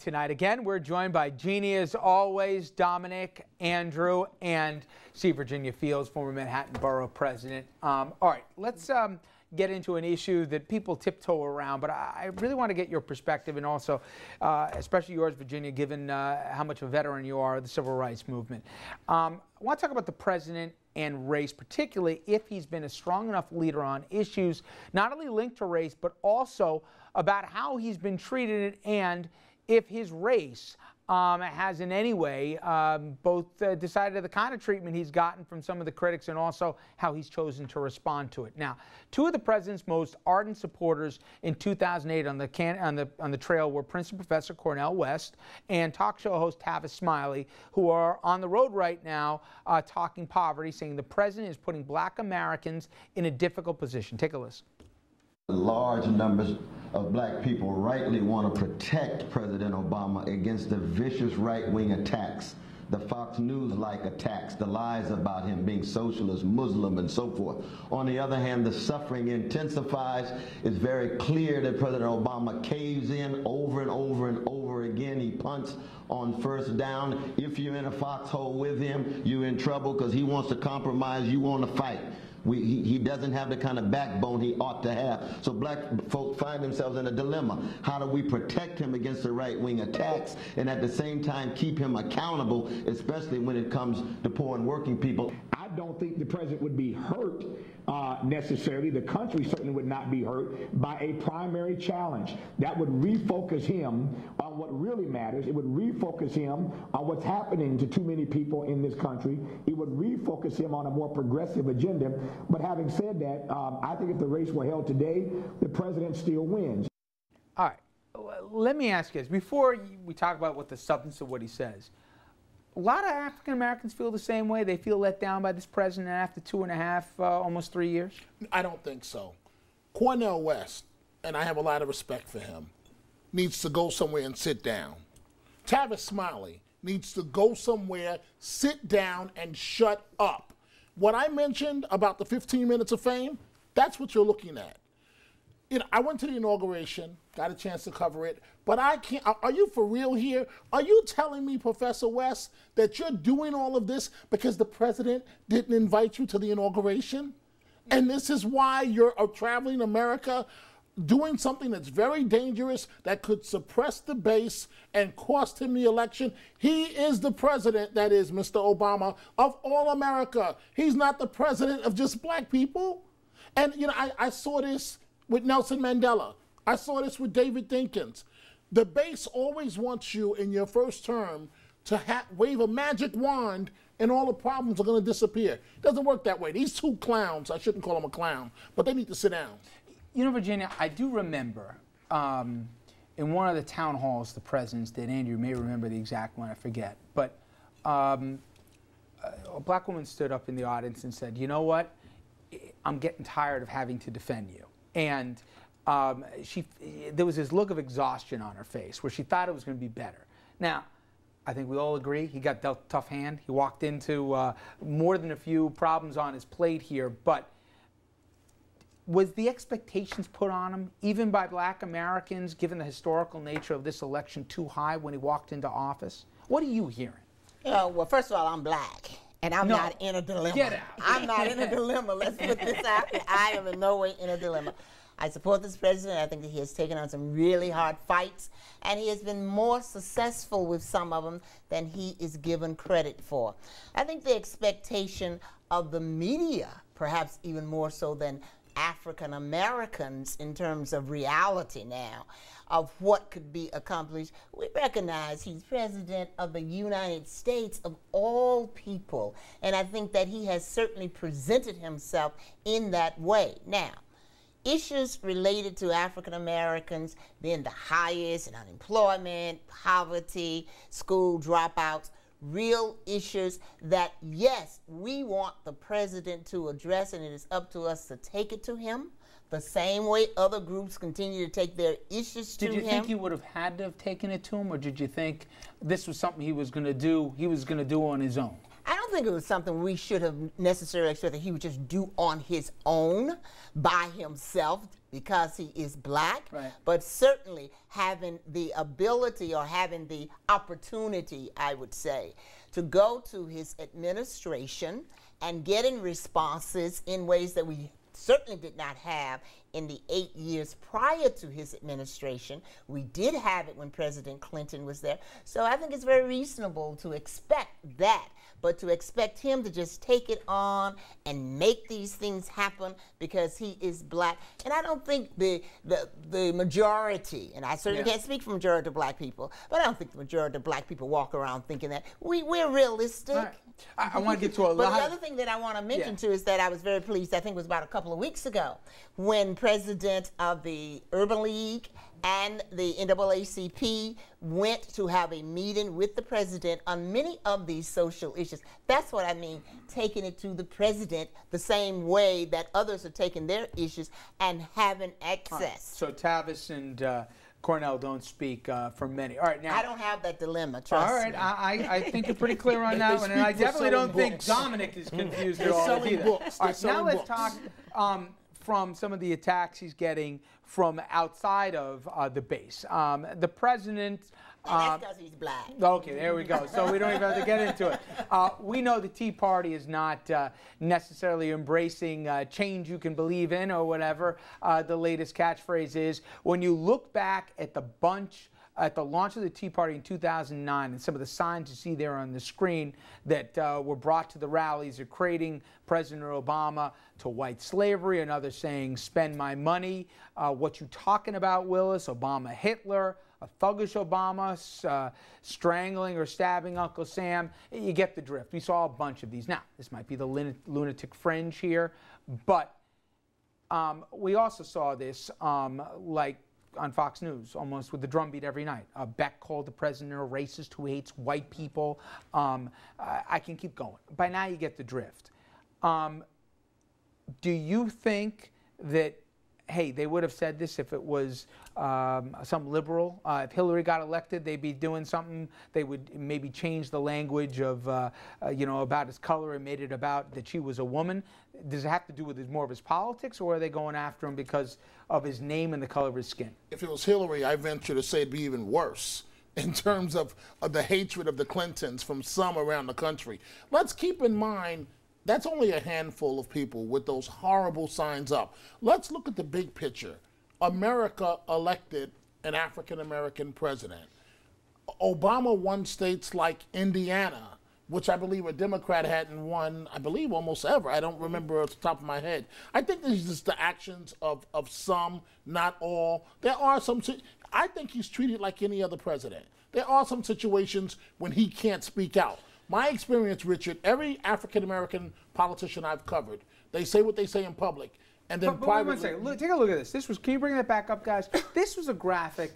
tonight. Again, we're joined by Jeannie as always, Dominic, Andrew, and C. Virginia Fields, former Manhattan Borough President. All right, let's get into an issue that people tiptoe around, but I really want to get your perspective, and also, especially yours, Virginia, given how much of a veteran you are of the civil rights movement. I want to talk about the president and race, particularly if he's been a strong enough leader on issues not only linked to race, but also about how he's been treated, and if his race has in any way both decided the kind of treatment he's gotten from some of the critics, and also how he's chosen to respond to it. Now, two of the president's most ardent supporters in 2008 on the trail were Prince and Professor Cornel West and talk show host Tavis Smiley, who are on the road right now talking poverty, saying the president is putting black Americans in a difficult position. Take a listen. Large numbers of black people rightly want to protect President Obama against the vicious right-wing attacks, the Fox News-like attacks, the lies about him being socialist, Muslim, and so forth. On the other hand, the suffering intensifies. It's very clear that President Obama caves in over and over and over again. He punts on first down. If you're in a foxhole with him, you're in trouble because he wants to compromise, you want to fight. He doesn't have the kind of backbone he ought to have. So black folks find themselves in a dilemma. How do we protect him against the right-wing attacks and at the same time keep him accountable, especially when it comes to poor and working people? I don't think the president would be hurt necessarily. The country certainly would not be hurt by a primary challenge. That would refocus him on what really matters. It would refocus him on what's happening to too many people in this country. It would refocus him on a more progressive agenda. But having said that, I think if the race were held today, the president still wins. All right. Let me ask you this. Before we talk about what the substance of what he says, a lot of African Americans feel the same way. They feel let down by this president after 2.5, almost 3 years. I don't think so. Cornel West, and I have a lot of respect for him, needs to go somewhere and sit down. Tavis Smiley needs to go somewhere, sit down, and shut up. What I mentioned about the 15 minutes of fame, that's what you're looking at. You know, I went to the inauguration, got a chance to cover it, but I can't. Are you for real here? Are you telling me, Professor West, that you're doing all of this because the president didn't invite you to the inauguration? And this is why you're traveling America, doing something that's very dangerous, that could suppress the base and cost him the election? He is the president, that is, Mr. Obama, of all America. He's not the president of just black people. And, you know, I saw this with Nelson Mandela. I saw this with David Dinkins. The base always wants you in your first term to wave a magic wand and all the problems are going to disappear. It doesn't work that way. These two clowns, I shouldn't call them a clown, but they need to sit down. You know, Virginia, I do remember in one of the town halls the presidents did, Andrew, you may remember the exact one, I forget, but a black woman stood up in the audience and said, you know what, I'm getting tired of having to defend you. And there was this look of exhaustion on her face where she thought it was going to be better. Now, I think we all agree he got dealt a tough hand. He walked into more than a few problems on his plate here, but was the expectations put on him, even by black Americans, given the historical nature of this election, too high when he walked into office? What are you hearing? Well, first of all, I'm black, and I'm not in a dilemma. Get out. I'm not in a dilemma. Let's put this out there. I am in no way in a dilemma. I support this president. I think that he has taken on some really hard fights, and he has been more successful with some of them than he is given credit for. I think the expectation of the media, perhaps even more so than African Americans in terms of reality now, of what could be accomplished. We recognize he's president of the United States of all people, and I think that he has certainly presented himself in that way. Now, issues related to African Americans being the highest in unemployment, poverty, school dropouts, real issues that, yes, we want the president to address, and it is up to us to take it to him the same way other groups continue to take their issues to him. Did you think he would have had to have taken it to him, or did you think this was something he was going to do on his own? I don't think it was something we should have necessarily expected he would just do on his own, by himself, because he is black, Right. but certainly having the ability or having the opportunity, I would say, to go to his administration and getting responses in ways that we certainly did not have in the 8 years prior to his administration. We did have it when President Clinton was there. So I think it's very reasonable to expect that. But to expect him to just take it on and make these things happen because he is black, and I don't think the majority, and I certainly can't speak for majority of black people, but I don't think the majority of black people walk around thinking that. We're realistic. Right. I want to get to a But lot. the other thing that I want to mention too is that I was very pleased, I think it was about a couple of weeks ago, when president of the Urban League and the NAACP went to have a meeting with the president on many of these social issues. That's what I mean, taking it to the president the same way that others are taking their issues and having access. So Tavis and Cornell don't speak for many. All right, now I don't have that dilemma, trust all right, me. I think you're pretty clear on that one, and I speak for definitely don't selling think books. Dominic is confused at They're all selling either. books. All They're right, now selling let's books. talk from some of the attacks he's getting from outside of the base. The president. And that's because he's black. Okay, there we go. So we don't even have to get into it. We know the Tea Party is not necessarily embracing change you can believe in or whatever the latest catchphrase is. When you look back at the launch of the Tea Party in 2009 and some of the signs you see there on the screen that were brought to the rallies equating President Obama to white slavery, and others saying, spend my money, what you talking about, Willis, Obama Hitler, a thuggish Obama strangling or stabbing Uncle Sam. You get the drift. We saw a bunch of these. Now, this might be the lunatic fringe here, but we also saw this like on Fox News, almost with the drumbeat every night. Beck called the president a racist who hates white people. I can keep going. By now you get the drift. Do you think that, hey, they would have said this if it was some liberal? If Hillary got elected, they'd be doing something. They would maybe change the language of, about his color and made it about that she was a woman. Does it have to do with more of his politics, or are they going after him because of his name and the color of his skin? If it was Hillary, I venture to say it'd be even worse in terms of the hatred of the Clintons from some around the country. Let's keep in mind that's only a handful of people with those horrible signs up. Let's look at the big picture. America elected an African-American president. Obama won states like Indiana, which I believe a Democrat hadn't won, I believe, almost ever. I don't remember off the top of my head. I think this is just the actions of some, not all. There are some, I think he's treated like any other president. There are some situations when he can't speak out. My experience, Richard, every African-American politician I've covered, they say what they say in public, and then But wait privately. one second. Look, take a look at this. Can you bring that back up, guys? This was a graphic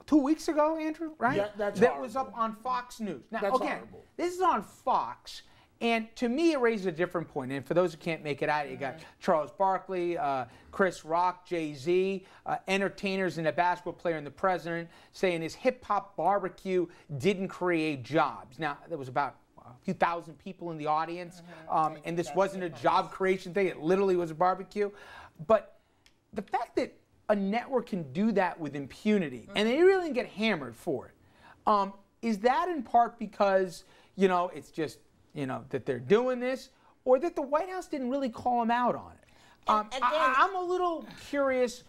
2 weeks ago, Andrew, right? Yeah, that's that horrible. was up on Fox News. Now, That's again, horrible. this is on Fox, and to me, it raises a different point. And for those who can't make it out, you got Charles Barkley, Chris Rock, Jay-Z, entertainers, and a basketball player and the president saying his hip-hop barbecue didn't create jobs. Now, there was about a few thousand people in the audience, and this wasn't a job creation thing. It literally was a barbecue. But the fact that a network can do that with impunity, and they really didn't get hammered for it, is that in part because, it's just, that they're doing this, or that the White House didn't really call them out on it? Again, I'm a little curious.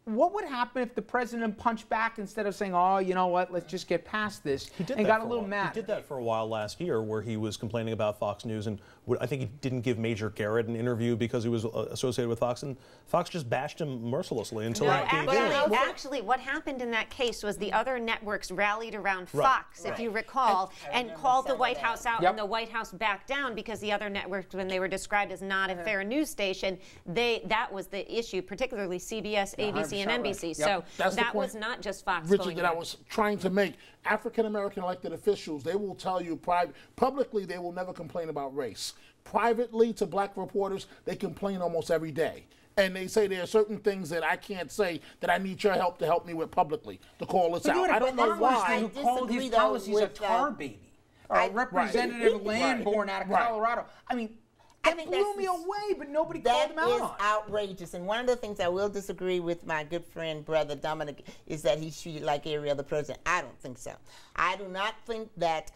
What would happen if the president punched back instead of saying, oh, you know what, let's just get past this, and got a little mad? He did that for a while last year, where he was complaining about Fox News, and I think he didn't give Major Garrett an interview because he was associated with Fox, and Fox just bashed him mercilessly until No, he gave in. actually, what happened in that case was the other networks rallied around Fox, if you recall, and called the White House out, and the White House backed down because the other networks, when they were described as not a fair news station, that was the issue, particularly CBS, ABC, and NBC. Right. So That's the that point, was not just Fox Richard, going that I there. was trying to make. African-American elected officials, they will tell you publicly they will never complain about race. Privately to black reporters, they complain almost every day. And they say there are certain things that I can't say that I need your help to help me with publicly to call this out. I don't know why. Who called his disagree, though, policies a with, tar baby, or a representative Lamborn out of Colorado. I mean, That blew me away, but nobody called him out That is on it. outrageous. And one of the things I will disagree with my good friend, brother Dominic, is that he's treated like every other president. I don't think so. I do not think that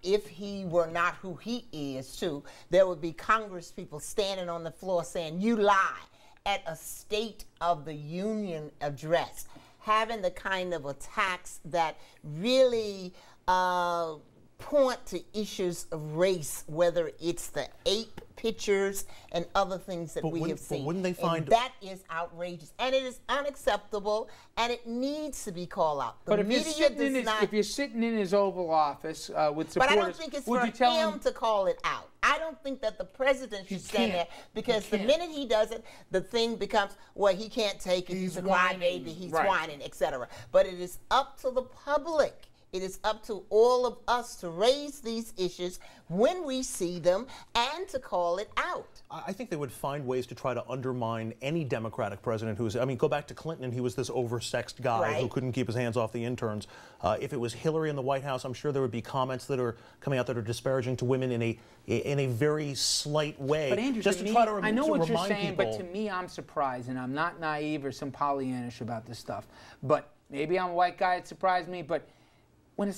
if he were not who he is, too, there would be Congress people standing on the floor saying, you lie, at a State of the Union address, having the kind of attacks that really point to issues of race, whether it's the ape pictures and other things that we have seen. But wouldn't they find... And that is outrageous, and it is unacceptable, and it needs to be called out. But if you're sitting in his Oval Office with supporters, but I don't think it's for him to call it out. I don't think that the president should stand there, because the minute he does it, the thing becomes, well, he can't take it, he's a crybaby, he's whining, etc. But it is up to the public. It is up to all of us to raise these issues when we see them and to call it out. I think they would find ways to try to undermine any Democratic president who's, I mean, go back to Clinton, and he was this oversexed guy who couldn't keep his hands off the interns. If it was Hillary in the White House, I'm sure there would be comments that are coming out that are disparaging to women in a very slight way. But Andrew, just to try to I know what you're saying, people. but to me, I'm surprised, and I'm not naive or some Pollyannish about this stuff. But maybe I'm a white guy, it surprised me, but when a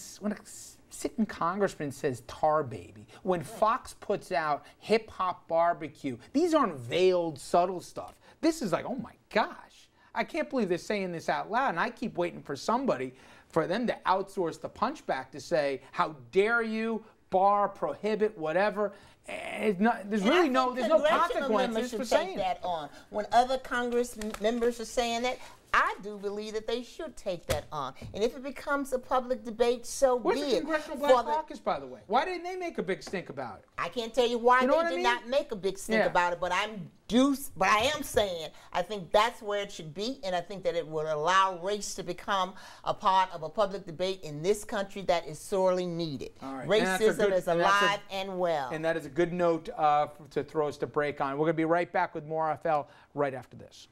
sitting congressman says tar baby, when Fox puts out hip hop barbecue, these aren't veiled, subtle stuff. This is like, oh my gosh, I can't believe they're saying this out loud, and I keep waiting for somebody, for them to outsource the punchback to say, how dare you, bar, prohibit, whatever. There's no consequences for saying that on. When other Congress members are saying that, I do believe that they should take that on. And if it becomes a public debate, so be it. Where's the Congressional Black Caucus, by the way? Why didn't they make a big stink about it? I can't tell you why they did not make a big stink about it, but I am saying I think that's where it should be, and I think that it would allow race to become a part of a public debate in this country that is sorely needed. Racism is alive and well. And that is a good note to throw us to break on. We're going to be right back with more RFL right after this.